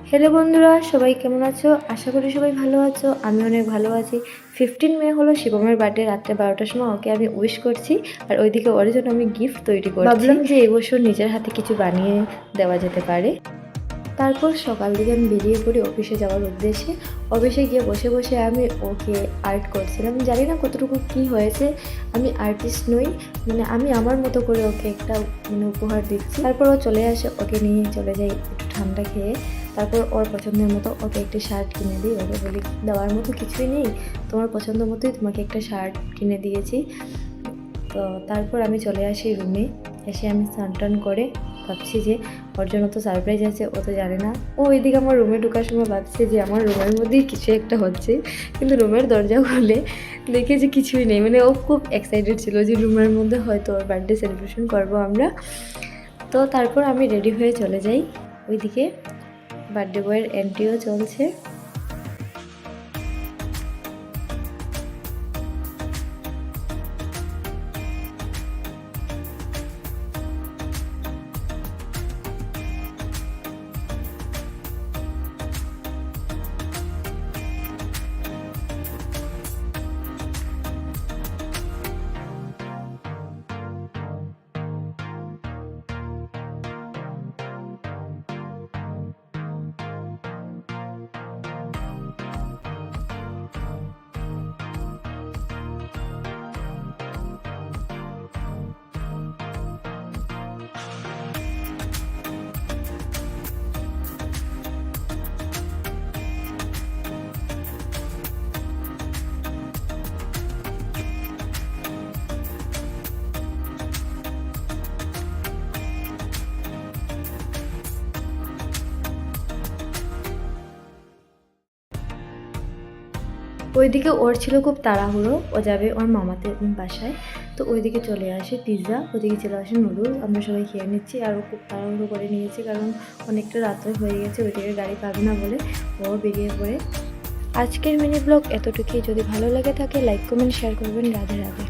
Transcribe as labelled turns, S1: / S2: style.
S1: Hello বন্ধুরা, সবাই কেমন আছো? আশা করি সবাই ভালো আছো। আমি অনেক ভালো আছি। 15 মে হলো শিবমের বার্থডে। রাত্রে 12টার সময় ওকে আমি উইশ করছি, আর ওইদিকে ওর জন্য আমি গিফট তৈরি করছি। ভাবলাম যে এবছর নিজের হাতে কিছু বানিয়ে দেওয়া যেতে পারে। তারপর সকাল দিকে আমি বেরিয়ে পড়ি অফিসে যাওয়ার উদ্দেশ্যে। অফিসে গিয়ে বসে বসে আমি ওকে আর্ট করছিলাম। জানি না কতটুকু কি হয়েছে, আমি আর্টিস্ট নই, মানে আমি আমার মতো করে ওকে একটা উপহার দিচ্ছি। তারপর ও চলে আসে, ওকে নিয়ে চলে যাই একটু ঠান্ডা খেয়ে। তারপর ওর পছন্দের মতো ওকে একটি শার্ট কিনে দিই। ওকে বলি দেওয়ার মতো কিছুই নেই, তোমার পছন্দ মতোই তোমাকে একটা শার্ট কিনে দিয়েছি। তো তারপর আমি চলে আসি রুমে। এসে আমি স্নান টান করে ভাবছি যে ওর জন্য তো সারপ্রাইজ আছে, ও তো জানে না। ও এদিকে আমার রুমে ঢোকার সময় ভাবছে যে আমার রুমের মধ্যেই কিছু একটা হচ্ছে, কিন্তু রুমের দরজা খুলে দেখে যে কিছুই নেই। মানে ও খুব এক্সাইটেড ছিল যে রুমের মধ্যে হয়তো ওর বার্থডে সেলিব্রেশন করবো আমরা। তো তারপর আমি রেডি হয়ে চলে যাই। ওইদিকে বার্থডে বয়ের এন্ট্রিও চলছে। ওইদিকে ওর ছিল খুব তাড়াহুড়ো, ও যাবে ওর মামাতে বাসায়। তো ওইদিকে চলে আসে পিৎজা, ওইদিকে চলে আসে নুডলস। আমরা সবাই খেয়ে নিচ্ছি, আর ও খুব তাড়াহুড়ো করে নিয়েছি কারণ অনেকটা রাত্রে হয়ে গেছে, ওইদিকে গাড়ি পাবে না বলে ও বেরিয়ে পড়ে। আজকের মিনি ব্লগ এতটুকুই। যদি ভালো লাগে থাকে লাইক কমেন্ট শেয়ার করবেন। রাধে রাধে।